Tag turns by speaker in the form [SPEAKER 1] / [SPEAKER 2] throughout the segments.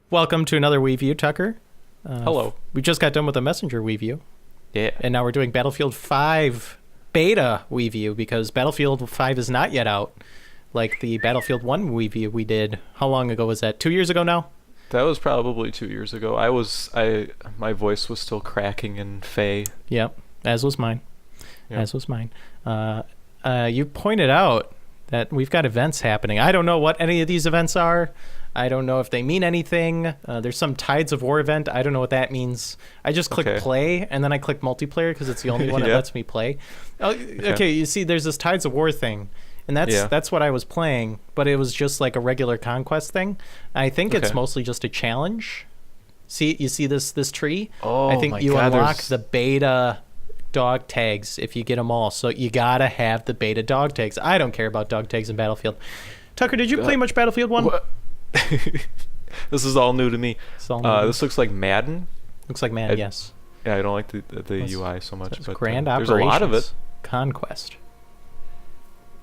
[SPEAKER 1] Welcome to another WEVIEW, Tucker.
[SPEAKER 2] Hello.
[SPEAKER 1] We just got done with a Messenger WEVIEW.
[SPEAKER 2] Yeah.
[SPEAKER 1] And now we're doing Battlefield 5 beta WEVIEW because Battlefield 5 is not yet out. Like the Battlefield 1 WEVIEW we did. How long ago was that? 2 years ago now?
[SPEAKER 2] That was probably 2 years ago. My voice was still cracking in Faye.
[SPEAKER 1] Yep, as was mine.
[SPEAKER 2] Yep.
[SPEAKER 1] As was mine. You pointed out that we've got events happening. I don't know what any of these events are. I don't know if they mean anything. There's some Tides of War event. I don't know what that means. I just click play, and then I click multiplayer because it's the only one that lets me play. Oh, okay, you see, there's this Tides of War thing, and that's what I was playing, but it was just like a regular conquest thing. I think it's mostly just a challenge. You see this tree?
[SPEAKER 2] Oh,
[SPEAKER 1] I think you unlock the beta dog tags if you get them all. So you gotta have the beta dog tags. I don't care about dog tags in Battlefield. Tucker, did you play much Battlefield 1?
[SPEAKER 2] This is all new to me. This looks like Madden.
[SPEAKER 1] Looks like Madden, yes.
[SPEAKER 2] Yeah, I don't like the UI so much, but
[SPEAKER 1] Grand
[SPEAKER 2] there's a lot of it.
[SPEAKER 1] Conquest.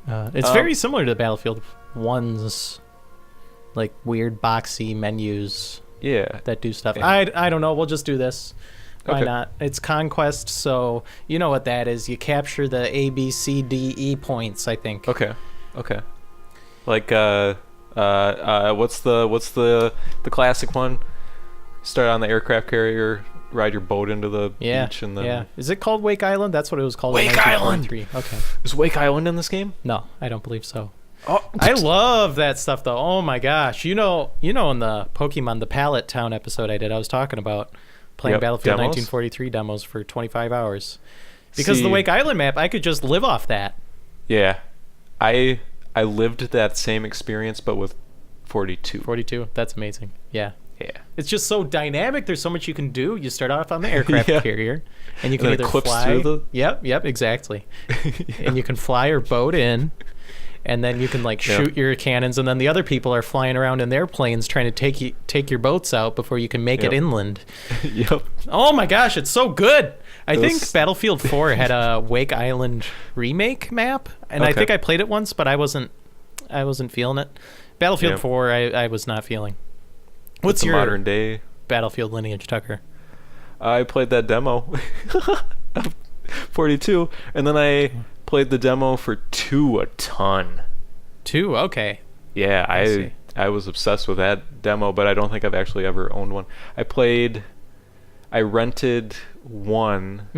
[SPEAKER 1] It's very similar to Battlefield 1's like weird boxy menus.
[SPEAKER 2] Yeah.
[SPEAKER 1] That do stuff. Yeah. I don't know. We'll just do this. Why not? It's Conquest, so you know what that is. You capture the A, B, C, D, E points, I think.
[SPEAKER 2] Okay. Like what's the classic one? Start on the aircraft carrier, ride your boat into the beach, and then
[SPEAKER 1] Is it called Wake Island? That's what it was called.
[SPEAKER 2] Wake Island.
[SPEAKER 1] Okay.
[SPEAKER 2] Is Wake Island in this game?
[SPEAKER 1] No, I don't believe so.
[SPEAKER 2] Oh,
[SPEAKER 1] I love that stuff though. Oh my gosh, you know in the Pokemon the Pallet Town episode I did, I was talking about playing Battlefield 1943 demos for 25 hours because the Wake Island map, I could just live off that.
[SPEAKER 2] Yeah, I lived that same experience, but with 42.
[SPEAKER 1] 42, that's amazing. Yeah. It's just so dynamic. There's so much you can do. You start off on the aircraft carrier, and you can either fly. Yep, exactly. And you can fly or boat in, and then you can like shoot your cannons, and then the other people are flying around in their planes trying to take your boats out before you can make it inland.
[SPEAKER 2] Yep.
[SPEAKER 1] Oh my gosh, it's so good. I think Battlefield 4 had a Wake Island remake map, and I think I played it once, but I wasn't feeling it. Battlefield 4, I was not feeling. What's your
[SPEAKER 2] modern day
[SPEAKER 1] Battlefield lineage, Tucker?
[SPEAKER 2] I played that demo, 42, and then I played the demo for 2 a ton.
[SPEAKER 1] 2, okay.
[SPEAKER 2] Yeah, I was obsessed with that demo, but I don't think I've actually ever owned one. I rented 1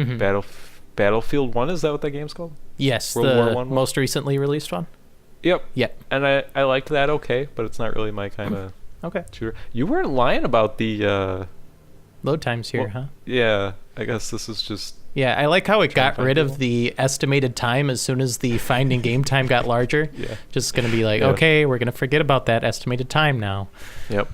[SPEAKER 2] Battlefield 1. Is that what that game's called?
[SPEAKER 1] Yes,
[SPEAKER 2] World War I
[SPEAKER 1] most recently released one.
[SPEAKER 2] Yep. And I liked that but it's not really my kind of shooter. You weren't lying about the
[SPEAKER 1] load times here, huh?
[SPEAKER 2] Yeah, I guess this is just...
[SPEAKER 1] Yeah, I like how it got rid of the estimated time as soon as the finding game time got larger.
[SPEAKER 2] Yeah.
[SPEAKER 1] Just going to be like, okay, we're going to forget about that estimated time now.
[SPEAKER 2] Yep.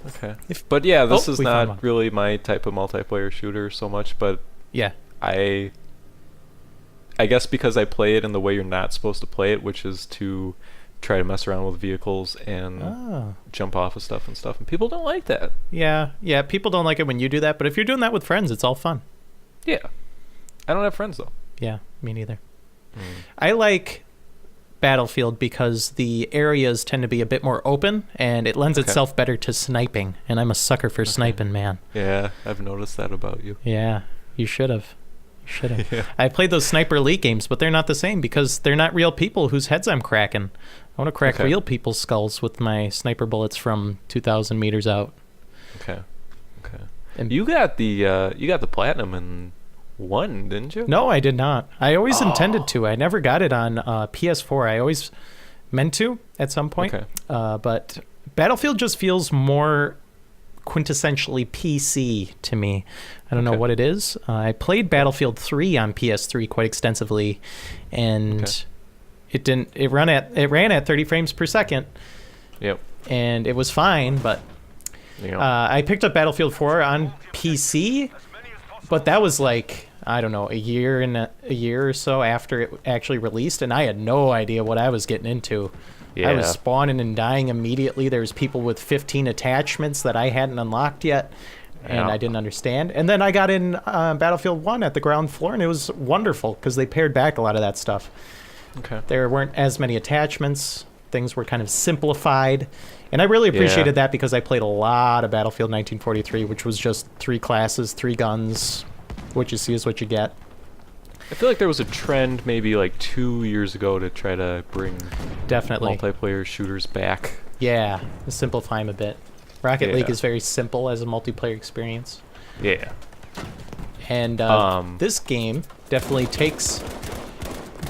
[SPEAKER 2] Okay. But yeah, this is not really my type of multiplayer shooter so much, but
[SPEAKER 1] yeah,
[SPEAKER 2] I guess because I play it in the way you're not supposed to play it, which is to try to mess around with vehicles and jump off of stuff, and people don't like that. Yeah,
[SPEAKER 1] people don't like it when you do that, but if you're doing that with friends, it's all fun.
[SPEAKER 2] Yeah. I don't have friends, though.
[SPEAKER 1] Yeah, me neither. I like Battlefield because the areas tend to be a bit more open, and it lends itself better to sniping, and I'm a sucker for sniping, man.
[SPEAKER 2] Yeah, I've noticed that about you.
[SPEAKER 1] Yeah, you should have.
[SPEAKER 2] Yeah.
[SPEAKER 1] I played those Sniper Elite games, but they're not the same because they're not real people whose heads I'm cracking. I want to crack real people's skulls with my sniper bullets from 2,000 meters out.
[SPEAKER 2] Okay. And you got the platinum in 1, didn't you?
[SPEAKER 1] No, I did not. I always intended to. I never got it on PS4. I always meant to at some point. But Battlefield just feels more quintessentially PC to me. I don't know what it is. I played Battlefield 3 on PS3 quite extensively, and it ran at 30 frames per second.
[SPEAKER 2] Yep. And
[SPEAKER 1] it was fine, but I picked up Battlefield 4 on PC, but that was like, I don't know, a year or so after it actually released, and I had no idea what I was getting into. I was spawning and dying immediately. There's people with 15 attachments that I hadn't unlocked yet, and I didn't understand. And then I got in Battlefield 1 at the ground floor, and it was wonderful because they pared back a lot of that stuff. There weren't as many attachments. things were kind of simplified. And I really appreciated that because I played a lot of Battlefield 1943, which was just 3 classes, 3 guns. What you see is what you get.
[SPEAKER 2] I feel like there was a trend maybe like 2 years ago to try to bring multiplayer shooters back.
[SPEAKER 1] Yeah, to simplify them a bit. Rocket League is very simple as a multiplayer experience.
[SPEAKER 2] Yeah.
[SPEAKER 1] And this game definitely takes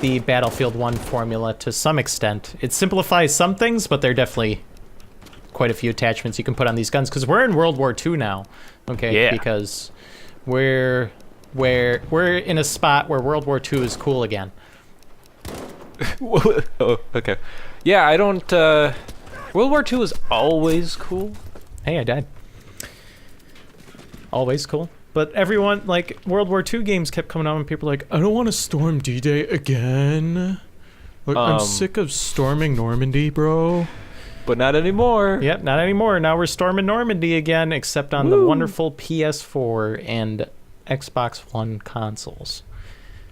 [SPEAKER 1] the Battlefield 1 formula to some extent. It simplifies some things, but there are definitely quite a few attachments you can put on these guns, because we're in World War II now, okay?
[SPEAKER 2] Yeah.
[SPEAKER 1] Because we're in a spot where World War II is cool again.
[SPEAKER 2] Oh, okay. Yeah, I don't... World War II was always cool.
[SPEAKER 1] Hey, I died. Always cool. But everyone, like, World War II games kept coming out and people were like, I don't want to storm D-Day again. Like, I'm sick of storming Normandy, bro.
[SPEAKER 2] But not anymore.
[SPEAKER 1] Yep, not anymore. Now we're storming Normandy again, except on the wonderful PS4 and Xbox One consoles.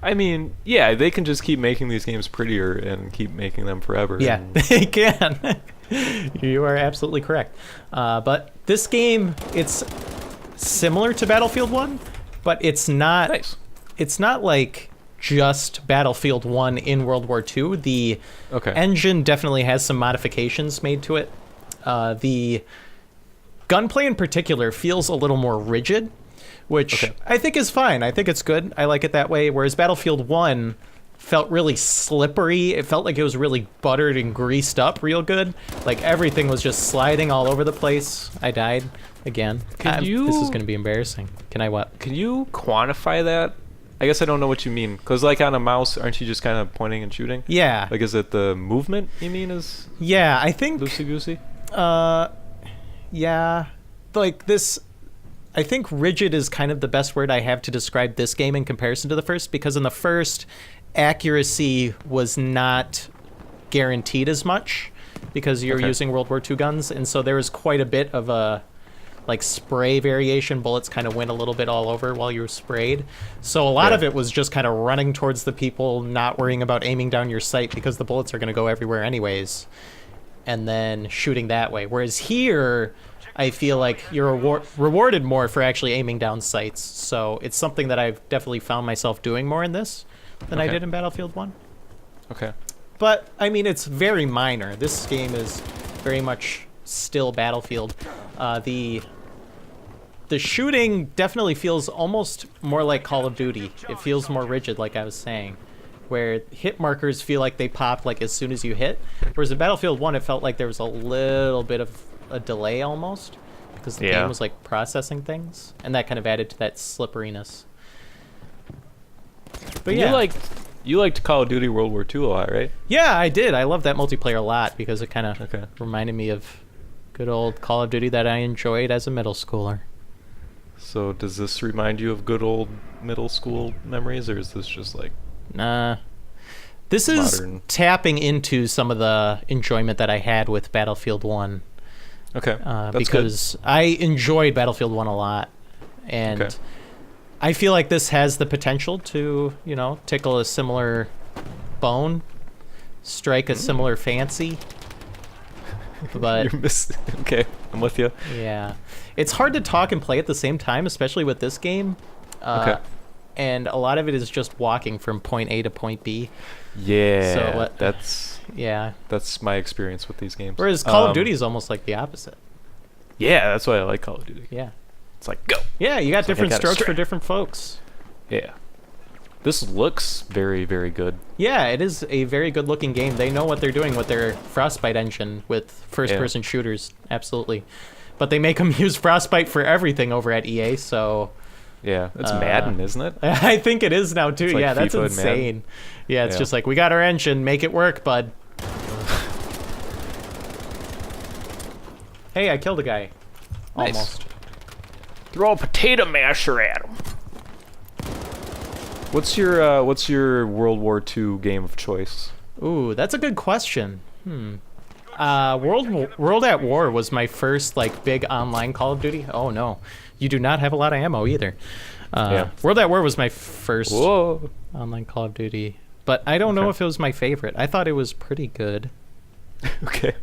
[SPEAKER 2] I mean, yeah, they can just keep making these games prettier and keep making them forever.
[SPEAKER 1] Yeah, they can. You are absolutely correct. But this game, it's similar to Battlefield 1, but it's not.
[SPEAKER 2] Nice.
[SPEAKER 1] It's not like just Battlefield 1 in World War II. The engine definitely has some modifications made to it. The gunplay in particular feels a little more rigid, which I think is fine. I think it's good. I like it that way. Whereas Battlefield 1 felt really slippery. It felt like it was really buttered and greased up real good. Like everything was just sliding all over the place. I died again. This is going to be embarrassing. Can I what?
[SPEAKER 2] Can you quantify that? I guess I don't know what you mean. Because like on a mouse, aren't you just kind of pointing and shooting?
[SPEAKER 1] Yeah.
[SPEAKER 2] Like is it the movement you mean is
[SPEAKER 1] I think...
[SPEAKER 2] loosey-goosey?
[SPEAKER 1] Yeah. Like this... I think rigid is kind of the best word I have to describe this game in comparison to the first, because in the first, accuracy was not guaranteed as much because you're using World War II guns, and so there was quite a bit of a like spray variation. Bullets kind of went a little bit all over while you were sprayed. So a lot of it was just kind of running towards the people, not worrying about aiming down your sight because the bullets are going to go everywhere anyways, and then shooting that way. Whereas here, I feel like you're rewarded more for actually aiming down sights. So it's something that I've definitely found myself doing more in this than I did in Battlefield 1.
[SPEAKER 2] Okay.
[SPEAKER 1] But, I mean, it's very minor. This game is very much still Battlefield. The shooting definitely feels almost more like Call of Duty. It feels more rigid, like I was saying, where hit markers feel like they pop like as soon as you hit. Whereas in Battlefield 1, it felt like there was a little bit of a delay almost, because the game was like processing things, and that kind of added to that slipperiness. But
[SPEAKER 2] you liked Call of Duty World War II a lot, right?
[SPEAKER 1] Yeah, I did. I love that multiplayer a lot because it kind of reminded me of good old Call of Duty that I enjoyed as a middle schooler.
[SPEAKER 2] So does this remind you of good old middle school memories, or is this just like...
[SPEAKER 1] Nah. This is tapping into some of the enjoyment that I had with Battlefield 1.
[SPEAKER 2] Okay,
[SPEAKER 1] because I enjoyed Battlefield 1 a lot, and I feel like this has the potential to, you know, tickle a similar bone, strike a similar fancy. But
[SPEAKER 2] okay, I'm with you.
[SPEAKER 1] Yeah, it's hard to talk and play at the same time, especially with this game. And a lot of it is just walking from point A to point B.
[SPEAKER 2] Yeah, that's my experience with these games.
[SPEAKER 1] Whereas Call of Duty is almost like the opposite.
[SPEAKER 2] Yeah, that's why I like Call of Duty.
[SPEAKER 1] Yeah.
[SPEAKER 2] It's like, go!
[SPEAKER 1] Yeah, you got different strokes for different folks.
[SPEAKER 2] Yeah. This looks very, very good.
[SPEAKER 1] Yeah, it is a very good-looking game. They know what they're doing with their Frostbite engine with first-person shooters. Absolutely. But they make them use Frostbite for everything over at EA, so...
[SPEAKER 2] Yeah, it's Madden, isn't it?
[SPEAKER 1] I think it is now, too.
[SPEAKER 2] Like
[SPEAKER 1] yeah, that's insane. Yeah, it's just like, we got our engine, make it work, bud. Hey, I killed a guy.
[SPEAKER 2] Nice.
[SPEAKER 1] Almost.
[SPEAKER 2] Throw a potato masher at him. What's your World War II game of choice?
[SPEAKER 1] Ooh, that's a good question. World at War was my first like big online Call of Duty. Oh no, you do not have a lot of ammo either. World at War was my first online Call of Duty, but I don't know if it was my favorite. I thought it was pretty good.
[SPEAKER 2] Okay.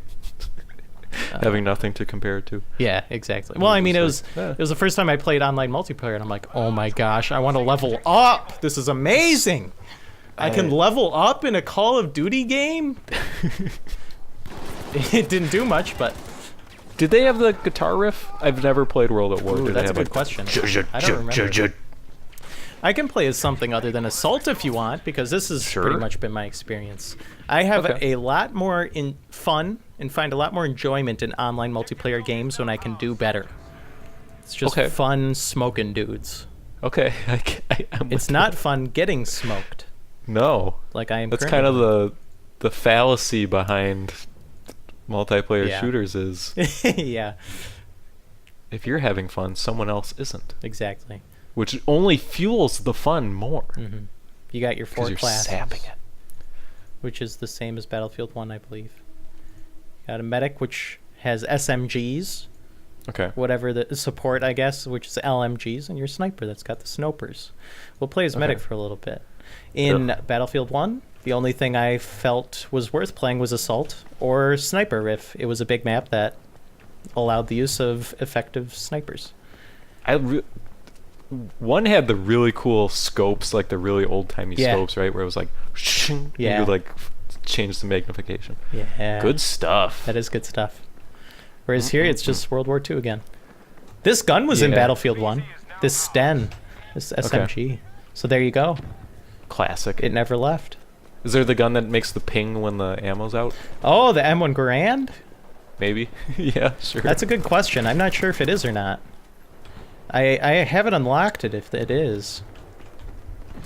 [SPEAKER 2] Having nothing to compare it to.
[SPEAKER 1] Yeah, exactly. Well, I mean, it was the first time I played online multiplayer, and I'm like, oh my gosh, I want to level up. This is amazing. I can level up in a Call of Duty game. It didn't do much, but.
[SPEAKER 2] Did they have the guitar riff? I've never played World at War.
[SPEAKER 1] Ooh, that's a good question. I don't remember. I can play as something other than Assault if you want, because this has pretty much been my experience. I have a lot more fun and find a lot more enjoyment in online multiplayer games when I can do better. It's just fun smoking dudes.
[SPEAKER 2] Okay.
[SPEAKER 1] It's not fun getting smoked.
[SPEAKER 2] No.
[SPEAKER 1] Like I am.
[SPEAKER 2] That's kind of the fallacy behind multiplayer shooters is.
[SPEAKER 1] Yeah.
[SPEAKER 2] If you're having fun, someone else isn't.
[SPEAKER 1] Exactly.
[SPEAKER 2] Which only fuels the fun more.
[SPEAKER 1] Mm-hmm. You got your 4 classes.
[SPEAKER 2] You're sapping it.
[SPEAKER 1] Which is the same as Battlefield 1, I believe. You got a medic, which has SMGs.
[SPEAKER 2] Okay.
[SPEAKER 1] Whatever the support, I guess, which is LMGs, and your sniper that's got the snopers. We'll play as medic for a little bit. In Battlefield 1, the only thing I felt was worth playing was Assault or Sniper if it was a big map that allowed the use of effective snipers.
[SPEAKER 2] One had the really cool scopes, like the really old-timey scopes, right? Where it was like, you could like change the magnification.
[SPEAKER 1] Yeah.
[SPEAKER 2] Good stuff.
[SPEAKER 1] That is good stuff. Whereas here, it's just World War II again. This gun was in Battlefield 1. This Sten. This SMG. Okay. So there you go.
[SPEAKER 2] Classic.
[SPEAKER 1] It never left.
[SPEAKER 2] Is there the gun that makes the ping when the ammo's out?
[SPEAKER 1] Oh, the M1 Garand?
[SPEAKER 2] Maybe. Yeah, sure.
[SPEAKER 1] That's a good question. I'm not sure if it is or not. I haven't unlocked it if it is.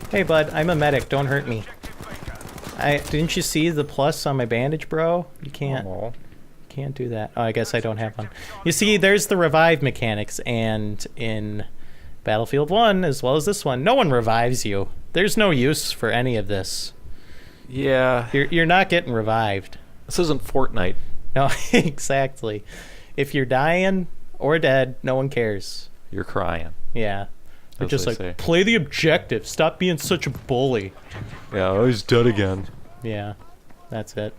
[SPEAKER 1] Hey, bud, I'm a medic. Don't hurt me. Didn't you see the plus on my bandage, bro? You can't. Can't do that. Oh, I guess I don't have one. You see, there's the revive mechanics, and in Battlefield 1, as well as this one, no one revives you. There's no use for any of this.
[SPEAKER 2] Yeah.
[SPEAKER 1] You're not getting revived.
[SPEAKER 2] This isn't Fortnite.
[SPEAKER 1] No, exactly. If you're dying or dead, no one cares.
[SPEAKER 2] You're crying.
[SPEAKER 1] Yeah. They're just like, play the objective. Stop being such a bully.
[SPEAKER 2] Yeah, oh, he's dead again.
[SPEAKER 1] Yeah, that's it.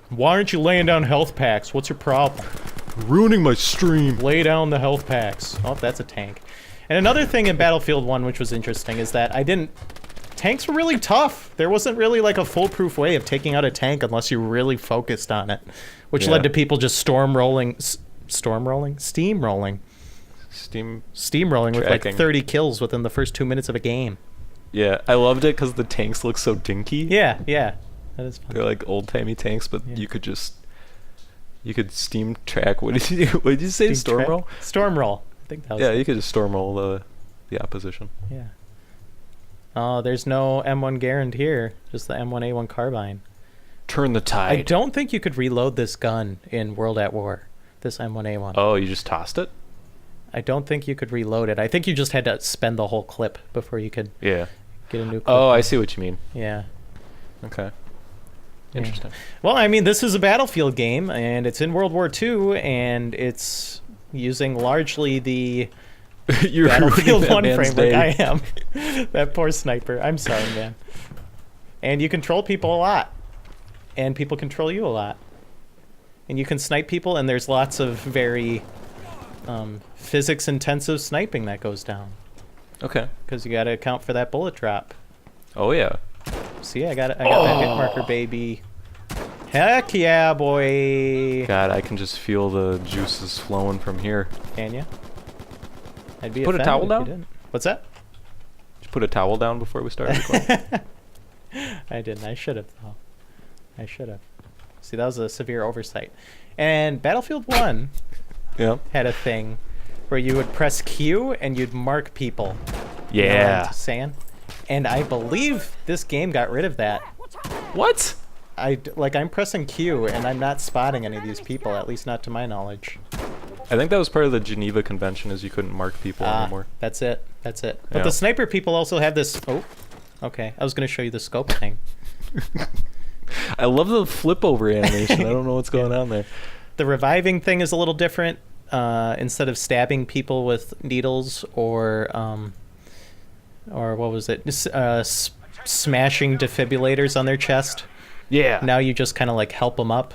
[SPEAKER 1] Why aren't you laying down health packs? What's your problem?
[SPEAKER 2] Ruining my stream.
[SPEAKER 1] Lay down the health packs. Oh, that's a tank. And another thing in Battlefield 1 which was interesting is that tanks were really tough. There wasn't really like a foolproof way of taking out a tank unless you really focused on it, which led to people just steamrolling with like 30 kills within the first 2 minutes of a game.
[SPEAKER 2] Yeah, I loved it because the tanks look so dinky.
[SPEAKER 1] Yeah, that is fun.
[SPEAKER 2] They're like old-timey tanks, but you could steam track. What did you say? Stormroll?
[SPEAKER 1] Stormroll. I think that was
[SPEAKER 2] you could just stormroll the opposition.
[SPEAKER 1] Yeah. Oh, there's no M1 Garand here, just the M1A1 carbine.
[SPEAKER 2] Turn the tide.
[SPEAKER 1] I don't think you could reload this gun in World at War, this M1A1.
[SPEAKER 2] Oh, you just tossed it?
[SPEAKER 1] I don't think you could reload it. I think you just had to spend the whole clip before you could get a new clip.
[SPEAKER 2] Oh, I see what you mean.
[SPEAKER 1] Yeah.
[SPEAKER 2] Okay. Interesting.
[SPEAKER 1] Yeah. Well, I mean, this is a Battlefield game, and it's in World War II, and it's using largely the Battlefield 1 framework. I am. That poor sniper. I'm sorry, man. And you control people a lot. And people control you a lot. And you can snipe people, and there's lots of very physics-intensive sniping that goes down. Okay. Because you got to account for that bullet drop.
[SPEAKER 2] Oh, yeah.
[SPEAKER 1] See, I got that hit marker, baby. Heck yeah, boy.
[SPEAKER 2] God, I can just feel the juices flowing from here.
[SPEAKER 1] Can you? I'd be
[SPEAKER 2] put a towel down?
[SPEAKER 1] Didn't. What's that?
[SPEAKER 2] Did you put a towel down before we started recording?
[SPEAKER 1] I didn't. I should have, though. I should have. See, that was a severe oversight. And Battlefield 1 had a thing where you would press Q and you'd mark people.
[SPEAKER 2] Yeah.
[SPEAKER 1] Sand. And I believe this game got rid of that.
[SPEAKER 2] What?
[SPEAKER 1] I'm pressing Q and I'm not spotting any of these people, at least not to my knowledge.
[SPEAKER 2] I think that was part of the Geneva Convention, is you couldn't mark people anymore.
[SPEAKER 1] That's it. But the sniper people also have this... Oh, okay. I was going to show you the scope thing.
[SPEAKER 2] I love the flip over animation. I don't know what's going on there.
[SPEAKER 1] The reviving thing is a little different. Instead of stabbing people with needles or what was it? Smashing defibrillators on their chest. Yeah. Now you just kind of like help them up.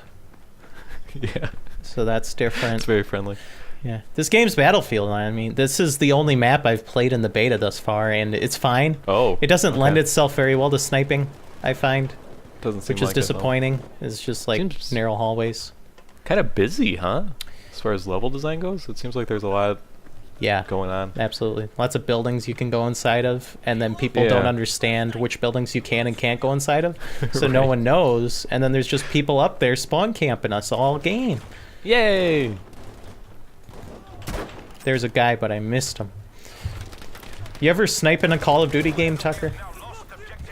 [SPEAKER 2] Yeah.
[SPEAKER 1] So that's different.
[SPEAKER 2] It's very friendly.
[SPEAKER 1] Yeah. This game's Battlefield. I mean, this is the only map I've played in the beta thus far, and it's fine.
[SPEAKER 2] Oh.
[SPEAKER 1] It doesn't lend itself very well to sniping, I find.
[SPEAKER 2] Doesn't seem
[SPEAKER 1] which is
[SPEAKER 2] like
[SPEAKER 1] disappointing. It's just like
[SPEAKER 2] Seems
[SPEAKER 1] narrow hallways.
[SPEAKER 2] Kind of busy, huh? As far as level design goes, it seems like there's a lot going on.
[SPEAKER 1] Absolutely. Lots of buildings you can go inside of, and then people don't understand which buildings you can and can't go inside of, so no one knows, and then there's just people up there spawn camping us all game.
[SPEAKER 2] Yay!
[SPEAKER 1] There's a guy, but I missed him. You ever snipe in a Call of Duty game, Tucker?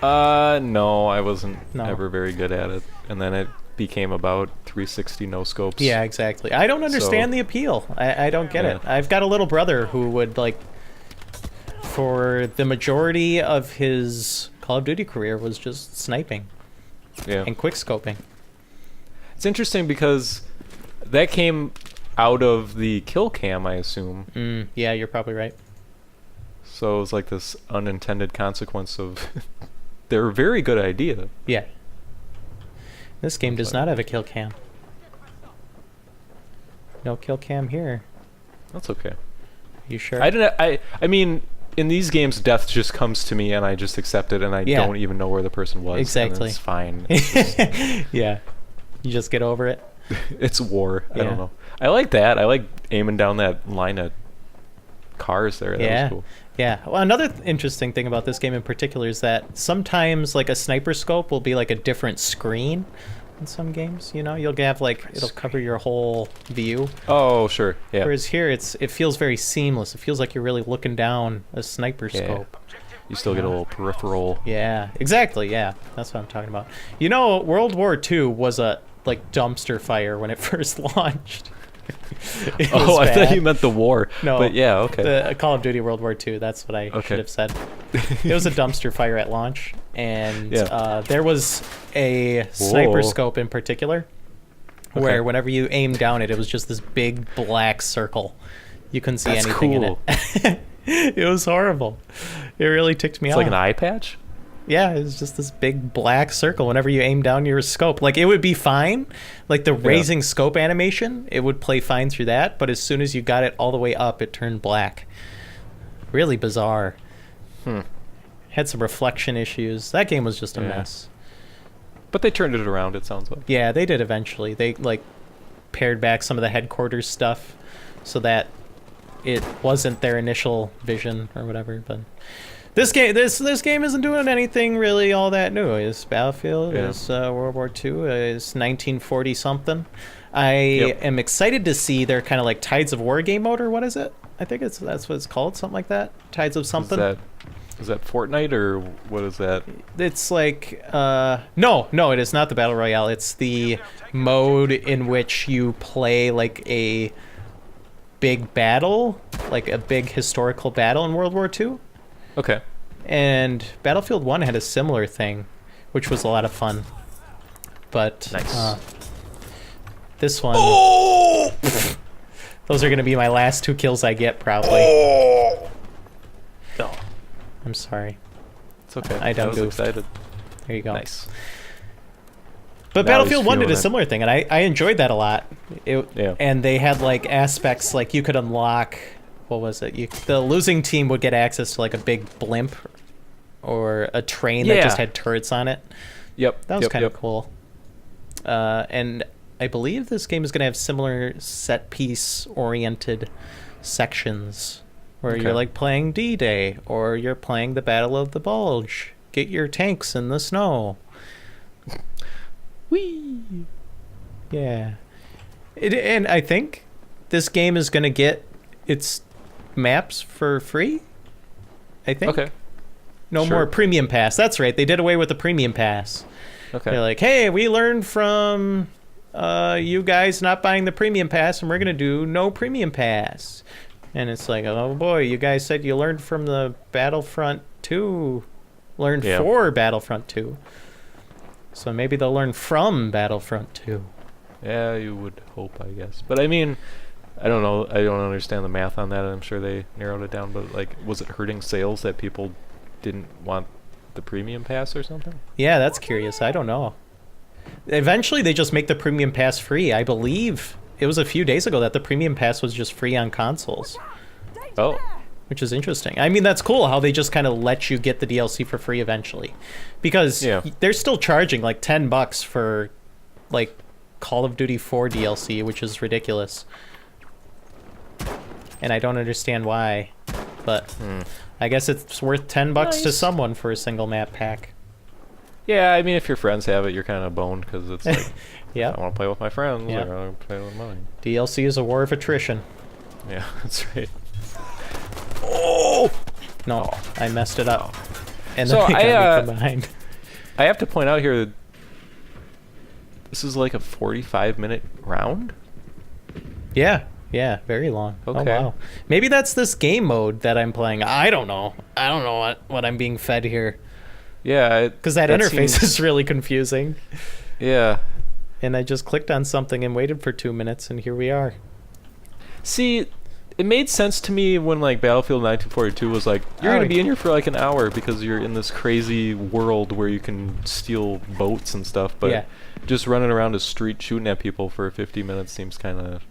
[SPEAKER 2] No, I wasn't ever very good at it, and then it became about 360 no scopes.
[SPEAKER 1] Yeah, exactly. I don't understand the appeal. I don't get it. I've got a little brother who would, like, for the majority of his Call of Duty career was just sniping and quick scoping.
[SPEAKER 2] It's interesting because that came out of the kill cam, I assume.
[SPEAKER 1] Yeah, you're probably right.
[SPEAKER 2] So it was like this unintended consequence of their very good idea.
[SPEAKER 1] Yeah. This game does not have a kill cam. No kill cam here.
[SPEAKER 2] That's okay.
[SPEAKER 1] You sure?
[SPEAKER 2] I mean, in these games, death just comes to me and I just accept it and I don't even know where the person was.
[SPEAKER 1] Exactly.
[SPEAKER 2] It's fine. It's just,
[SPEAKER 1] yeah. You just get over it.
[SPEAKER 2] It's war. I don't know. I like that. I like aiming down that line of cars there. That was cool.
[SPEAKER 1] Yeah. Well, another interesting thing about this game in particular is that sometimes, like, a sniper scope will be like a different screen in some games. You know, you'll have like it'll cover your whole view.
[SPEAKER 2] Oh, sure. Yeah.
[SPEAKER 1] Whereas here, it feels very seamless. It feels like you're really looking down a sniper scope.
[SPEAKER 2] You still get a little peripheral.
[SPEAKER 1] Yeah. Exactly. Yeah. That's what I'm talking about. You know, World War II was a like dumpster fire when it first launched.
[SPEAKER 2] Oh, I thought you meant the war.
[SPEAKER 1] No,
[SPEAKER 2] but yeah, okay.
[SPEAKER 1] The Call of Duty World War II. That's what I should have said. It was a dumpster fire at launch, and there was a sniper scope in particular, where whenever you aimed down it, it was just this big black circle. You couldn't see anything in it. It was horrible. It really ticked me off.
[SPEAKER 2] It's like an eye patch?
[SPEAKER 1] Yeah, it was just this big black circle whenever you aim down your scope. Like, it would be fine. Like, the raising scope animation, it would play fine through that. But as soon as you got it all the way up, it turned black. Really bizarre. Had some reflection issues. That game was just a mess.
[SPEAKER 2] But they turned it around, it sounds like.
[SPEAKER 1] Yeah, they did eventually. They, like, pared back some of the headquarters stuff so that it wasn't their initial vision or whatever. But... This game isn't doing anything really all that new. It's Battlefield, it's World War II, it's 1940 something. I am excited to see their kind of like Tides of War game mode, or what is it? I think that's what it's called, something like that. Tides of something.
[SPEAKER 2] Is that Fortnite or what is that?
[SPEAKER 1] It's like no, it is not the Battle Royale. It's the mode in which you play like a big battle, like a big historical battle in World War II.
[SPEAKER 2] Okay.
[SPEAKER 1] And Battlefield 1 had a similar thing, which was a lot of fun. But this one... Oh! Those are going to be my last 2 kills I get, probably. Oh! I'm sorry.
[SPEAKER 2] It's okay.
[SPEAKER 1] I was
[SPEAKER 2] excited.
[SPEAKER 1] There you go.
[SPEAKER 2] Nice.
[SPEAKER 1] But Battlefield 1 did a similar thing, and I enjoyed that a lot. And they had, like, aspects, like, you could unlock... What was it? The losing team would get access to like a big blimp or a train that just had turrets on it.
[SPEAKER 2] Yep.
[SPEAKER 1] That was kind of cool. And I believe this game is going to have similar set piece oriented sections where you're like playing D-Day or you're playing the Battle of the Bulge. Get your tanks in the snow. Whee! Yeah. And I think this game is going to get its maps for free, I think. Okay. No more premium pass. That's right. They did away with the premium pass. Okay. They're like, hey, we learned from you guys not buying the premium pass, and we're going to do no premium pass. And it's like, oh boy, you guys said you learned from the Battlefront 2. Learned for Battlefront 2. So maybe they'll learn from Battlefront 2.
[SPEAKER 2] Yeah, you would hope, I guess. But I mean... I don't know. I don't understand the math on that. I'm sure they narrowed it down, but like, was it hurting sales that people didn't want the premium pass or something?
[SPEAKER 1] Yeah, that's curious. I don't know. Eventually, they just make the premium pass free. I believe it was a few days ago that the premium pass was just free on consoles.
[SPEAKER 2] Oh.
[SPEAKER 1] Which is interesting. I mean, that's cool how they just kind of let you get the DLC for free eventually. Because they're still charging like $10 for like Call of Duty 4 DLC, which is ridiculous. And I don't understand why, but I guess it's worth $10 to someone for a single map pack.
[SPEAKER 2] Yeah, I mean, if your friends have it, you're kind of boned because it's like,
[SPEAKER 1] yeah,
[SPEAKER 2] I want to play with my friends or I want to play with mine.
[SPEAKER 1] DLC is a war of attrition.
[SPEAKER 2] Yeah, that's right.
[SPEAKER 1] Oh! No, I messed it up. And then
[SPEAKER 2] so
[SPEAKER 1] I got me from behind.
[SPEAKER 2] I have to point out here, this is like a 45-minute round?
[SPEAKER 1] Yeah, very long.
[SPEAKER 2] Okay.
[SPEAKER 1] Oh, wow. Maybe that's this game mode that I'm playing. I don't know. I don't know what I'm being fed here.
[SPEAKER 2] Yeah.
[SPEAKER 1] Because that interface is really confusing.
[SPEAKER 2] Yeah.
[SPEAKER 1] And I just clicked on something and waited for 2 minutes, and here we are.
[SPEAKER 2] See, it made sense to me when like Battlefield 1942 was like, you're going to be in here for like an hour because you're in this crazy world where you can steal boats and stuff, but just running around a street shooting at people for 50 minutes seems kind of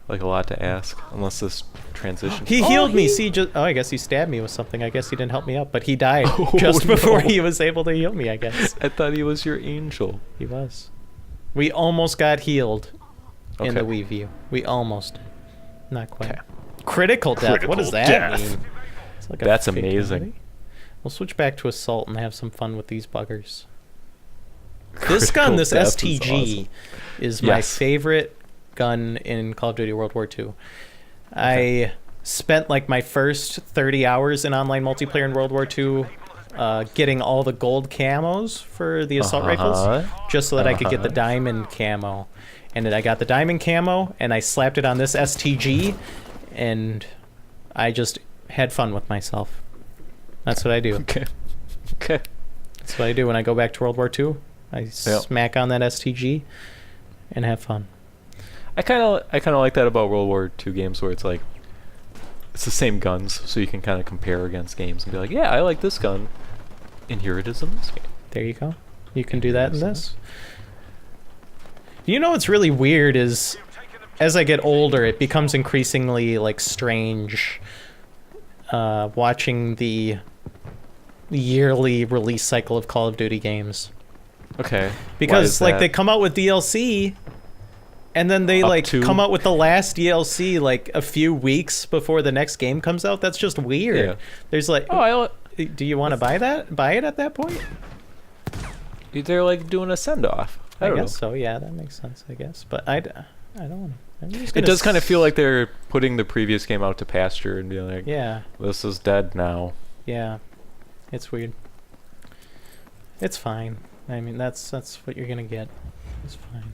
[SPEAKER 2] like a lot to ask, unless this transition.
[SPEAKER 1] He healed me. See, I guess he stabbed me with something. I guess he didn't help me up, but he died just before he was able to heal me, I guess.
[SPEAKER 2] I thought he was your angel.
[SPEAKER 1] He was. We almost got healed in the WEVIEW. We almost did. Not quite. Okay. Critical death. What does that mean? It's like
[SPEAKER 2] that's amazing.
[SPEAKER 1] Fatality. We'll switch back to assault and have some fun with these buggers. This gun, this STG, is my favorite gun in Call of Duty World War II. I spent like my first 30 hours in online multiplayer in World War II getting all the gold camos for the assault rifles just so that I could get the diamond camo. And then I got the diamond camo and I slapped it on this STG and I just had fun with myself. That's what I do.
[SPEAKER 2] Okay.
[SPEAKER 1] That's what I do when I go back to World War II. I smack on that STG and have fun.
[SPEAKER 2] I kind of like that about World War II games where it's like it's the same guns, so you can kind of compare against games and be like, yeah, I like this gun, and here it is in this game.
[SPEAKER 1] There you go. You can do that in this. You know what's really weird is, as I get older, it becomes increasingly like strange watching the yearly release cycle of Call of Duty games.
[SPEAKER 2] Okay.
[SPEAKER 1] Because like they come out with DLC, and then they come out with the last DLC like a few weeks before the next game comes out. That's just weird. Yeah. There's like, do you want to buy that? Buy it at that point?
[SPEAKER 2] They're like doing a send off.
[SPEAKER 1] I guess so. Yeah, that makes sense. I guess, but I don't.
[SPEAKER 2] It does kind of feel like they're putting the previous game out to pasture and being like, yeah, this is dead now.
[SPEAKER 1] Yeah, it's weird. It's fine. I mean, that's what you're gonna get. It's fine.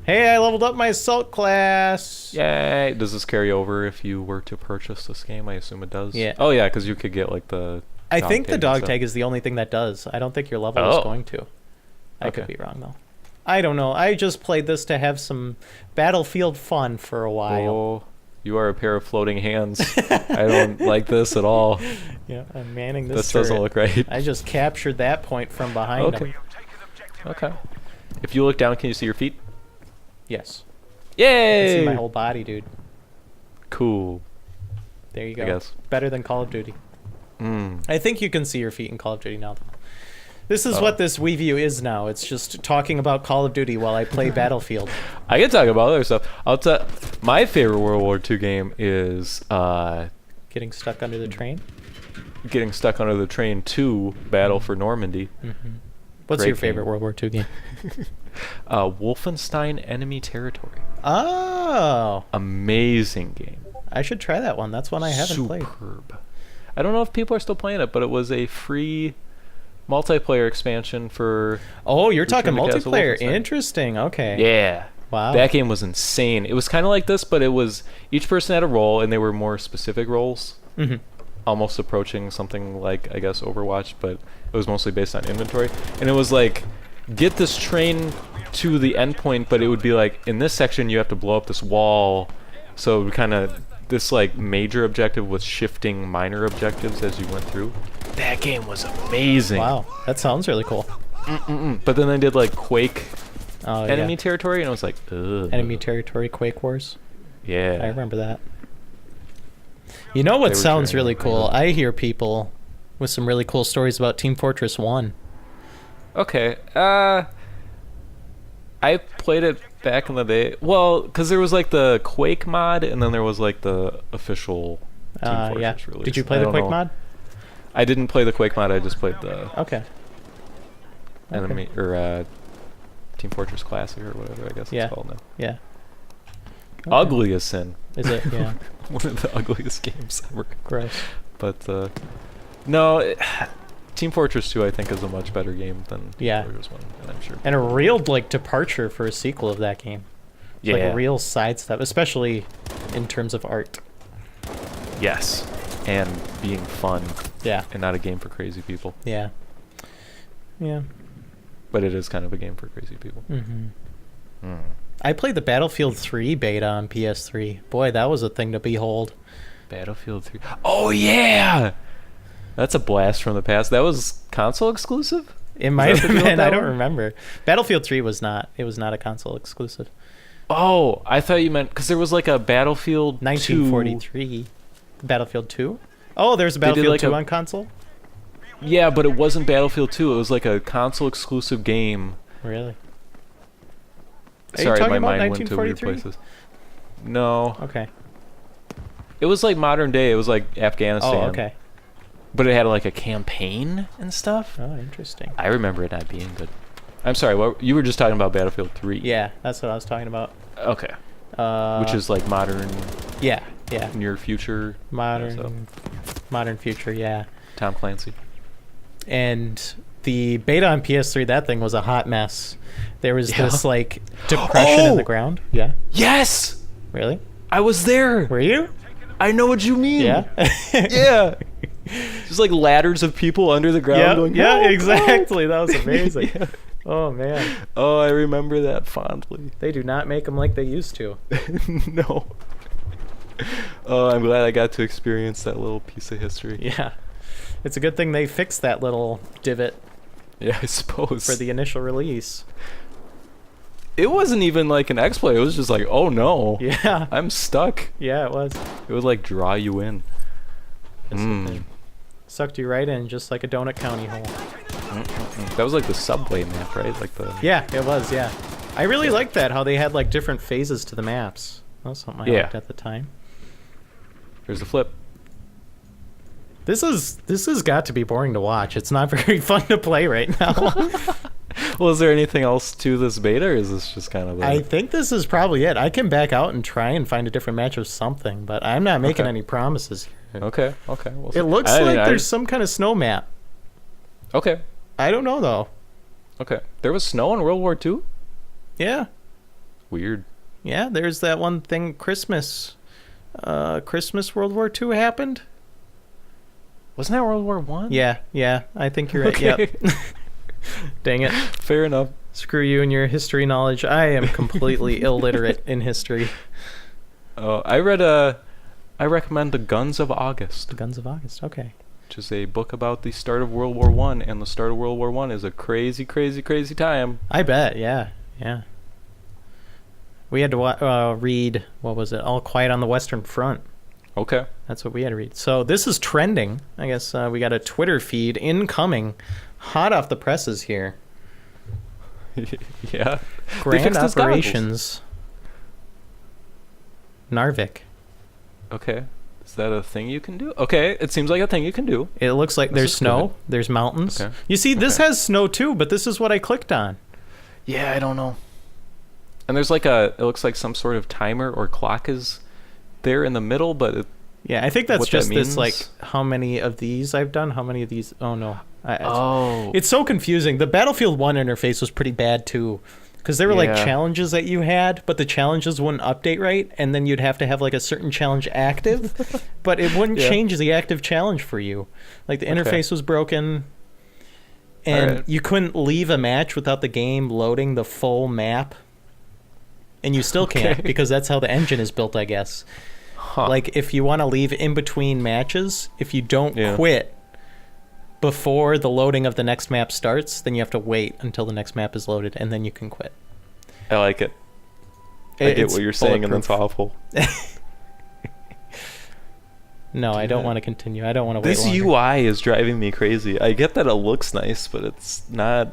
[SPEAKER 1] Hey, I leveled up my assault class.
[SPEAKER 2] Yay! Does this carry over if you were to purchase this game? I assume it does.
[SPEAKER 1] Yeah.
[SPEAKER 2] Oh yeah, because you could get like the.
[SPEAKER 1] I think the dog tag is the only thing that does. I don't think your level is going to. I could be wrong though. I don't know. I just played this to have some Battlefield fun for a while.
[SPEAKER 2] Oh, you are a pair of floating hands. I don't like this at all.
[SPEAKER 1] Yeah, I'm manning this.
[SPEAKER 2] This doesn't look right.
[SPEAKER 1] I just captured that point from behind him.
[SPEAKER 2] Okay. If you look down, can you see your feet?
[SPEAKER 1] Yes.
[SPEAKER 2] Yay!
[SPEAKER 1] I can see my whole body, dude.
[SPEAKER 2] Cool.
[SPEAKER 1] There you go.
[SPEAKER 2] I guess.
[SPEAKER 1] Better than Call of Duty. I think you can see your feet in Call of Duty now, though. This is what this WeView is now. It's just talking about Call of Duty while I play Battlefield. I
[SPEAKER 2] can talk about other stuff. My favorite World War II game is
[SPEAKER 1] Getting Stuck Under the Train.
[SPEAKER 2] Getting Stuck Under the Train 2, Battle for Normandy.
[SPEAKER 1] What's your favorite World War II game?
[SPEAKER 2] Wolfenstein Enemy Territory.
[SPEAKER 1] Oh.
[SPEAKER 2] Amazing game.
[SPEAKER 1] I should try that one. That's one I haven't played.
[SPEAKER 2] Superb. I don't know if people are still playing it, but it was a free multiplayer expansion for.
[SPEAKER 1] Oh, you're talking multiplayer. Interesting. Okay.
[SPEAKER 2] Yeah.
[SPEAKER 1] Wow.
[SPEAKER 2] That game was insane. It was kind of like this, but it was each person had a role, and they were more specific roles. Almost approaching something like, I guess, Overwatch, but it was mostly based on inventory. And it was like, get this train to the endpoint, but it would be like, in this section, you have to blow up this wall. So kind of this like major objective was shifting minor objectives as you went through. That game was amazing.
[SPEAKER 1] Wow, that sounds really cool.
[SPEAKER 2] But then they did like Quake enemy
[SPEAKER 1] yeah.
[SPEAKER 2] territory, and I was like, ugh.
[SPEAKER 1] Enemy territory Quake Wars.
[SPEAKER 2] Yeah.
[SPEAKER 1] I remember that. You know what sounds really cool? I hear people with some really cool stories about Team Fortress 1.
[SPEAKER 2] Okay. I played it back in the day. Well, because there was like the Quake mod, and then there was like the official Team Fortress release.
[SPEAKER 1] Did you play the Quake mod?
[SPEAKER 2] I didn't play the Quake mod. I just played the enemy or Team Fortress Classic or whatever I guess it's called now.
[SPEAKER 1] Yeah. Okay.
[SPEAKER 2] Ugly as sin.
[SPEAKER 1] Is it? Yeah.
[SPEAKER 2] One of the ugliest games ever.
[SPEAKER 1] Gross.
[SPEAKER 2] But no, Team Fortress 2 I think is a much better game than Team Fortress 1, and I'm sure.
[SPEAKER 1] And a real like departure for a sequel of that game.
[SPEAKER 2] Yeah.
[SPEAKER 1] Like a real sidestep, especially in terms of art.
[SPEAKER 2] Yes. And being fun.
[SPEAKER 1] Yeah.
[SPEAKER 2] And not a game for crazy people.
[SPEAKER 1] Yeah. Yeah.
[SPEAKER 2] But it is kind of a game for crazy people.
[SPEAKER 1] Mm-hmm. I played the Battlefield 3 beta on PS3. Boy, that was a thing to behold.
[SPEAKER 2] Battlefield 3. Oh, yeah! That's a blast from the past. That was console exclusive?
[SPEAKER 1] It might have been. I don't remember. Battlefield 3 was not. It was not a console exclusive.
[SPEAKER 2] Oh, I thought you meant... Because there was like a Battlefield
[SPEAKER 1] 1943. 2. Battlefield 2? Oh, there's a Battlefield like 2 on console?
[SPEAKER 2] Yeah, but it wasn't Battlefield 2. It was like a console exclusive game.
[SPEAKER 1] Really?
[SPEAKER 2] Sorry, my mind went to weird places. No.
[SPEAKER 1] Okay.
[SPEAKER 2] It was like modern day. It was like Afghanistan.
[SPEAKER 1] Oh, okay.
[SPEAKER 2] But it had like a campaign and stuff.
[SPEAKER 1] Oh, interesting.
[SPEAKER 2] I remember it not being good. I'm sorry, what you were just talking about Battlefield 3.
[SPEAKER 1] Yeah, that's what I was talking about.
[SPEAKER 2] Okay. Which is like modern.
[SPEAKER 1] Yeah.
[SPEAKER 2] Near future.
[SPEAKER 1] Modern future, yeah.
[SPEAKER 2] Tom Clancy.
[SPEAKER 1] And the beta on PS3, that thing was a hot mess. There was this like depression in the ground. Yeah.
[SPEAKER 2] Yes.
[SPEAKER 1] Really?
[SPEAKER 2] I was there.
[SPEAKER 1] Were you?
[SPEAKER 2] I know what you mean.
[SPEAKER 1] Yeah.
[SPEAKER 2] Yeah. Just like ladders of people under the ground going,
[SPEAKER 1] yeah, exactly. That was amazing. Yeah. Oh, man.
[SPEAKER 2] Oh, I remember that fondly.
[SPEAKER 1] They do not make them like they used to.
[SPEAKER 2] No. Oh, I'm glad I got to experience that little piece of history.
[SPEAKER 1] Yeah. It's a good thing they fixed that little divot.
[SPEAKER 2] Yeah, I suppose.
[SPEAKER 1] For the initial release.
[SPEAKER 2] It wasn't even like an exploit. It was just like, oh no.
[SPEAKER 1] Yeah.
[SPEAKER 2] I'm stuck.
[SPEAKER 1] Yeah, it was.
[SPEAKER 2] It would like draw you in.
[SPEAKER 1] Sucked you right in, just like a Donut County hole.
[SPEAKER 2] That was like the subway map, right? Like the.
[SPEAKER 1] Yeah, it was. Yeah, I really liked that. How they had like different phases to the maps. That was something I liked at the time.
[SPEAKER 2] There's the flip.
[SPEAKER 1] This has got to be boring to watch. It's not very fun to play right now.
[SPEAKER 2] Well, is there anything else to this beta, or is this just kind of?
[SPEAKER 1] I think this is probably it. I can back out and try and find a different match of something, but I'm not making any promises here.
[SPEAKER 2] Okay. We'll see.
[SPEAKER 1] It looks like there's some kind of snow map.
[SPEAKER 2] Okay.
[SPEAKER 1] I don't know though.
[SPEAKER 2] Okay. There was snow in World War II?
[SPEAKER 1] Yeah.
[SPEAKER 2] Weird.
[SPEAKER 1] Yeah, there's that one thing. Christmas World War II happened.
[SPEAKER 2] Wasn't that World War One?
[SPEAKER 1] Yeah. I think you're right. Yep. Dang it.
[SPEAKER 2] Fair enough.
[SPEAKER 1] Screw you and your history knowledge. I am completely illiterate in history.
[SPEAKER 2] Oh, I recommend The Guns of August.
[SPEAKER 1] The Guns of August, okay.
[SPEAKER 2] Which is a book about the start of World War One, and the start of World War One is a crazy, crazy, crazy time.
[SPEAKER 1] I bet, yeah. We had to read, what was it, All Quiet on the Western Front.
[SPEAKER 2] Okay.
[SPEAKER 1] That's what we had to read. So this is trending. I guess we got a Twitter feed incoming, hot off the presses here.
[SPEAKER 2] Yeah.
[SPEAKER 1] Grand Operations. Narvik.
[SPEAKER 2] Okay. Is that a thing you can do? Okay, it seems like a thing you can do.
[SPEAKER 1] It looks like there's snow. There's mountains.
[SPEAKER 2] Okay.
[SPEAKER 1] You see, this has snow too, but this is what I clicked on.
[SPEAKER 2] Yeah, I don't know. And there's like it looks like some sort of timer or clock is there in the middle, but
[SPEAKER 1] yeah, I think that's just this, like, how many of these I've done, how many of these, oh no. It's so confusing. The Battlefield 1 interface was pretty bad too, because there were like challenges that you had, but the challenges wouldn't update right, and then you'd have to have like a certain challenge active, but it wouldn't change the active challenge for you. Like the interface was broken, and you couldn't leave a match without the game loading the full map. And you still can't, because that's how the engine is built, I guess. Like, if you want to leave in between matches, if you don't quit, before the loading of the next map starts, then you have to wait until the next map is loaded, and then you can quit.
[SPEAKER 2] I like it. I get what you're saying, and that's awful.
[SPEAKER 1] No, I don't want to continue. I don't want to wait longer.
[SPEAKER 2] This UI is driving me crazy. I get that it looks nice, but it's not...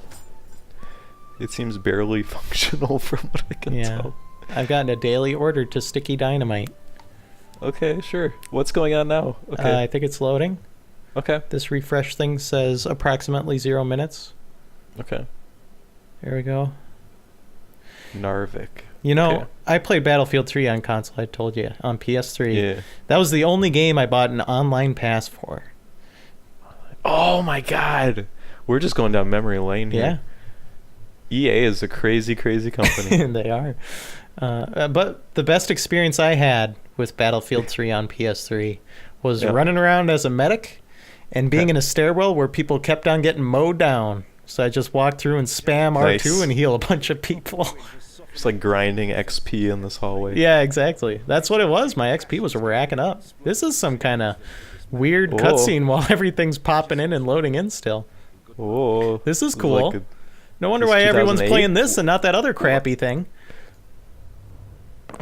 [SPEAKER 2] It seems barely functional from what I can tell.
[SPEAKER 1] I've gotten a daily order to Sticky Dynamite.
[SPEAKER 2] Okay, sure. What's going on now? Okay.
[SPEAKER 1] I think it's loading.
[SPEAKER 2] Okay.
[SPEAKER 1] This refresh thing says approximately 0 minutes.
[SPEAKER 2] Okay.
[SPEAKER 1] There we go.
[SPEAKER 2] Narvik.
[SPEAKER 1] You know, I played Battlefield 3 on console, I told you, on PS3.
[SPEAKER 2] Yeah.
[SPEAKER 1] That was the only game I bought an online pass for.
[SPEAKER 2] Oh my god. We're just going down memory lane here. Yeah. EA is a crazy, crazy company.
[SPEAKER 1] They are. But the best experience I had with Battlefield 3 on PS3 was running around as a medic and being in a stairwell where people kept on getting mowed down. So I just walked through and spam R2 and heal a bunch of people.
[SPEAKER 2] Just like grinding XP in this hallway.
[SPEAKER 1] Yeah, exactly. That's what it was. My XP was racking up. This is some kind of weird cutscene while everything's popping in and loading in still.
[SPEAKER 2] Oh,
[SPEAKER 1] this is cool. Like no wonder why everyone's playing this and not that other crappy thing.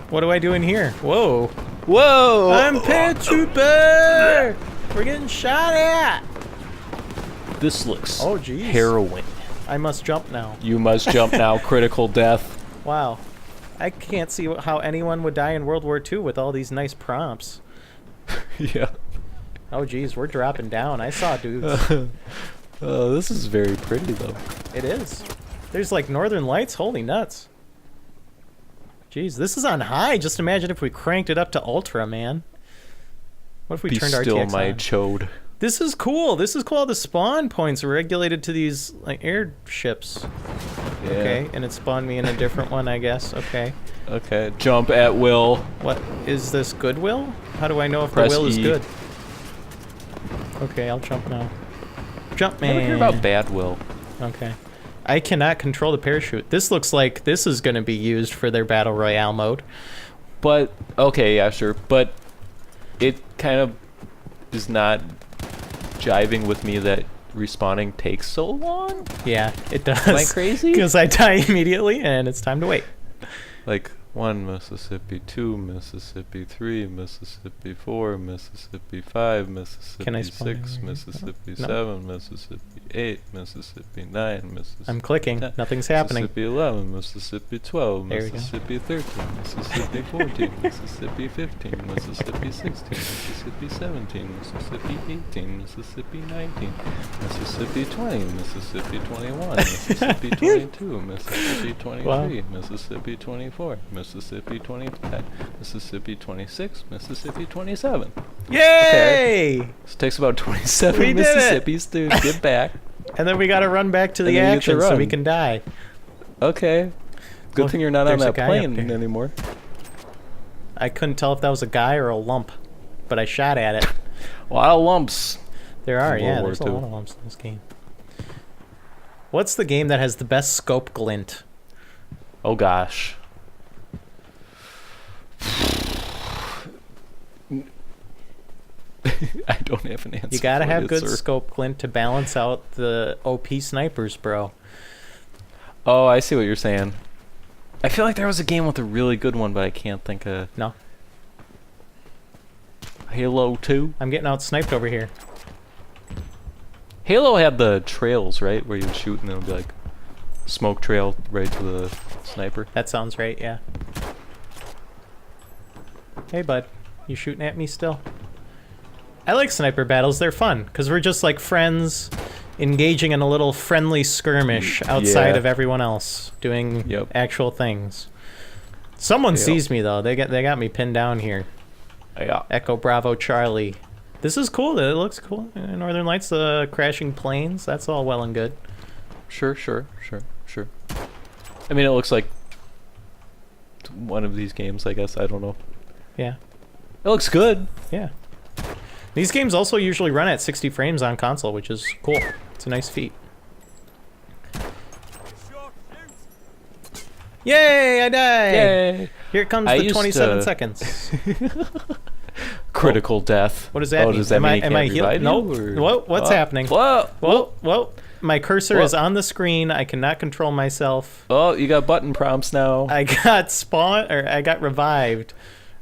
[SPEAKER 1] What do I do in here? Whoa.
[SPEAKER 2] Whoa!
[SPEAKER 1] I'm paratrooper! We're getting shot at!
[SPEAKER 2] This looks
[SPEAKER 1] geez.
[SPEAKER 2] harrowing.
[SPEAKER 1] I must jump now.
[SPEAKER 2] You must jump now. Critical death.
[SPEAKER 1] Wow. I can't see how anyone would die in World War II with all these nice prompts.
[SPEAKER 2] Yeah.
[SPEAKER 1] Oh, geez, we're dropping down. I saw dudes.
[SPEAKER 2] This is very pretty, though.
[SPEAKER 1] It is. There's like northern lights. Holy nuts. Jeez, this is on high. Just imagine if we cranked it up to ultra, man. What if we turned RTX on?
[SPEAKER 2] Be still my chode.
[SPEAKER 1] This is cool. This is cool. The spawn points are regulated to these like airships. Yeah. Okay, and it spawned me in a different one, I guess. Okay.
[SPEAKER 2] Okay, jump at will.
[SPEAKER 1] What is this? Goodwill? How do I know if
[SPEAKER 2] Press
[SPEAKER 1] the will is
[SPEAKER 2] E.
[SPEAKER 1] good? Okay, I'll jump now. Jump, man.
[SPEAKER 2] Never hear about bad will.
[SPEAKER 1] Okay. I cannot control the parachute. This looks like this is going to be used for their battle royale mode.
[SPEAKER 2] But okay, yeah, sure. But it kind of is not jiving with me that respawning takes so long.
[SPEAKER 1] Yeah, it does.
[SPEAKER 2] Am I crazy?
[SPEAKER 1] Because I die immediately and it's time to wait.
[SPEAKER 2] Like 1 Mississippi, 2 Mississippi, 3 Mississippi, 4 Mississippi, 5 Mississippi, 6 Mississippi, 7 Mississippi, 8 Mississippi, 9 Mississippi.
[SPEAKER 1] I'm clicking.
[SPEAKER 2] 10,
[SPEAKER 1] Nothing's happening.
[SPEAKER 2] Mississippi 11, Mississippi 12, Mississippi 13, Mississippi 14, Mississippi 15, Mississippi 16, Mississippi 17, Mississippi 18, Mississippi 19, Mississippi 20, Mississippi 21, Mississippi 22, Mississippi 23, wow. Mississippi 24, Mississippi 25, Mississippi 26, Mississippi 27.
[SPEAKER 1] Yay!
[SPEAKER 2] Okay. This takes about 27 Mississippis to get back.
[SPEAKER 1] And then we gotta run back to the action so we can die.
[SPEAKER 2] Okay. Good thing you're not on that plane anymore.
[SPEAKER 1] I couldn't tell if that was a guy or a lump, but I shot at it.
[SPEAKER 2] A lot of lumps.
[SPEAKER 1] There are, yeah, there's a lot of lumps in this game. What's the game that has the best scope glint?
[SPEAKER 2] Oh gosh. I don't have an answer.
[SPEAKER 1] You gotta have good scope glint to balance out the OP snipers, bro.
[SPEAKER 2] Oh, I see what you're saying. I feel like there was a game with a really good one, but I can't think of...
[SPEAKER 1] No.
[SPEAKER 2] Halo 2?
[SPEAKER 1] I'm getting out sniped over here.
[SPEAKER 2] Halo had the trails, right? Where you'd shoot and it would be like smoke trail right to the sniper.
[SPEAKER 1] That sounds right, yeah. Hey, bud. You shooting at me still? I like sniper battles. They're fun because we're just like friends engaging in a little friendly skirmish outside of everyone else doing actual things. Someone sees me though. They got me pinned down here.
[SPEAKER 2] Yeah.
[SPEAKER 1] Echo Bravo Charlie. This is cool. It looks cool. Northern Lights, the crashing planes. That's all well and good.
[SPEAKER 2] Sure. I mean, it looks like one of these games, I guess. I don't know.
[SPEAKER 1] Yeah.
[SPEAKER 2] It looks good.
[SPEAKER 1] Yeah. These games also usually run at 60 frames on console, which is cool. It's a nice feat. Yay! I died!
[SPEAKER 2] Yay!
[SPEAKER 1] Here comes the 27 seconds.
[SPEAKER 2] Critical death.
[SPEAKER 1] What does that mean?
[SPEAKER 2] Does that mean
[SPEAKER 1] am I healed? Nope. What's happening? Whoa. My cursor is on the screen. I cannot control myself.
[SPEAKER 2] Oh, you got button prompts now.
[SPEAKER 1] I got revived.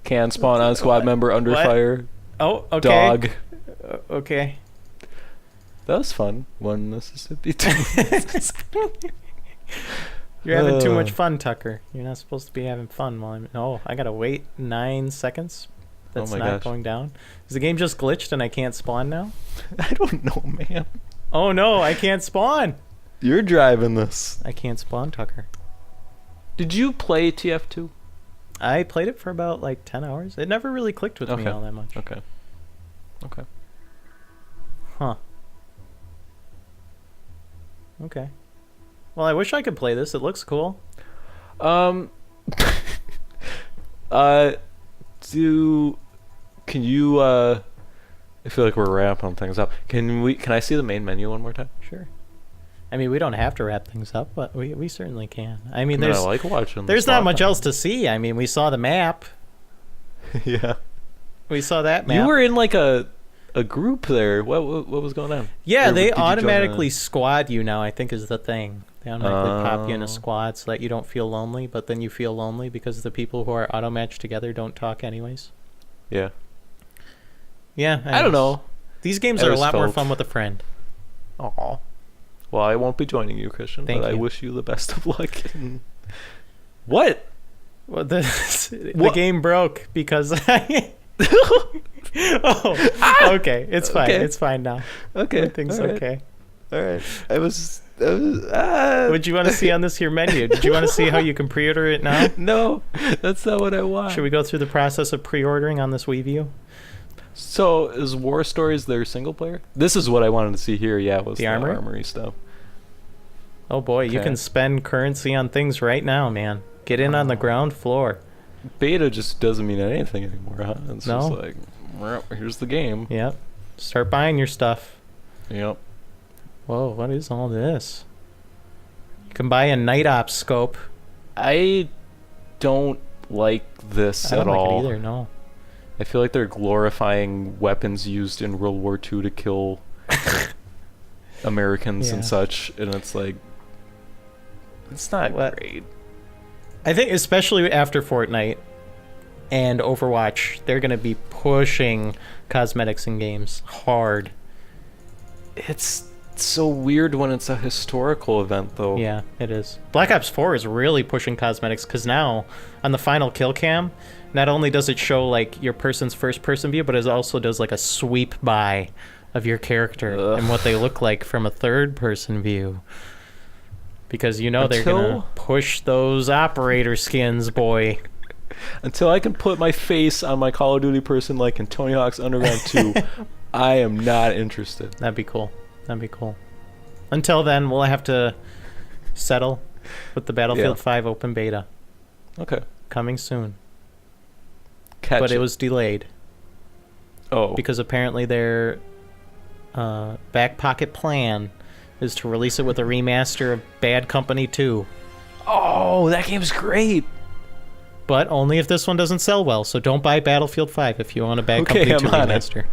[SPEAKER 2] Can spawn on squad member under fire.
[SPEAKER 1] Oh, okay.
[SPEAKER 2] Dog.
[SPEAKER 1] Okay.
[SPEAKER 2] That was fun. 1 Mississippi, 2
[SPEAKER 1] You're having too much fun, Tucker. You're not supposed to be having fun while I'm... Oh, I gotta wait 9 seconds. That's not going down. Is the game just glitched and I can't spawn now?
[SPEAKER 2] I don't know, man.
[SPEAKER 1] Oh no, I can't spawn.
[SPEAKER 2] You're driving this.
[SPEAKER 1] I can't spawn, Tucker.
[SPEAKER 2] Did you play TF2?
[SPEAKER 1] I played it for about like 10 hours. It never really clicked with me all that much.
[SPEAKER 2] Okay.
[SPEAKER 1] Huh. Okay. Well, I wish I could play this. It looks cool.
[SPEAKER 2] Can you I feel like we're wrapping things up. Can I see the main menu one more time?
[SPEAKER 1] Sure. I mean, we don't have to wrap things up, but we certainly can. I mean,
[SPEAKER 2] I like watching.
[SPEAKER 1] There's not much else to see. I mean, we saw the map.
[SPEAKER 2] Yeah.
[SPEAKER 1] We saw that map.
[SPEAKER 2] You were in like a group there. What was going on?
[SPEAKER 1] Yeah, they automatically squad you now, I think is the thing. They automatically pop you in a squad so that you don't feel lonely, but then you feel lonely because the people who are auto-matched together don't talk anyways.
[SPEAKER 2] Yeah.
[SPEAKER 1] Yeah.
[SPEAKER 2] I don't know.
[SPEAKER 1] These games are a lot more fun with a friend.
[SPEAKER 2] Aw. Well, I won't be joining you, Christian, but I wish you the best of luck. What?
[SPEAKER 1] Well, the game broke because I... okay. It's fine. Okay. It's fine now.
[SPEAKER 2] Okay.
[SPEAKER 1] Everything's okay.
[SPEAKER 2] All right.
[SPEAKER 1] What'd you want to see on this here menu? Did you want to see how you can pre-order it now?
[SPEAKER 2] No, that's not what I want.
[SPEAKER 1] Should we go through the process of pre-ordering on this WEVIEW?
[SPEAKER 2] So, is War Stories their single player? This is what I wanted to see here, was the armory stuff.
[SPEAKER 1] Oh boy, you can spend currency on things right now, man. Get in on the ground floor.
[SPEAKER 2] Beta just doesn't mean anything anymore, huh? It's just like, well, here's the game.
[SPEAKER 1] Yep. Start buying your stuff.
[SPEAKER 2] Yep.
[SPEAKER 1] Whoa, what is all this? You can buy a night ops scope.
[SPEAKER 2] I don't like this at all.
[SPEAKER 1] I don't like it either, no.
[SPEAKER 2] I feel like they're glorifying weapons used in World War II to kill Americans and such, and it's like, it's not great.
[SPEAKER 1] I think especially after Fortnite and Overwatch, they're going to be pushing cosmetics in games hard.
[SPEAKER 2] It's so weird when it's a historical event, though.
[SPEAKER 1] Yeah, it is. Black Ops 4 is really pushing cosmetics because now on the final kill cam, not only does it show like your person's first person view, but it also does like a sweep by of your character and what they look like from a third person view. Because they're going to push those operator skins, boy.
[SPEAKER 2] Until I can put my face on my Call of Duty person like in Tony Hawk's Underground 2, I am not interested.
[SPEAKER 1] That'd be cool. Until then, we'll have to settle with the Battlefield 5 open beta.
[SPEAKER 2] Okay.
[SPEAKER 1] Coming soon. But it was delayed.
[SPEAKER 2] Oh.
[SPEAKER 1] Because apparently their back pocket plan is to release it with a remaster of Bad Company 2.
[SPEAKER 2] Oh, that game's great.
[SPEAKER 1] But only if this one doesn't sell well, so don't buy Battlefield 5 if you want a Bad Company 2 remaster.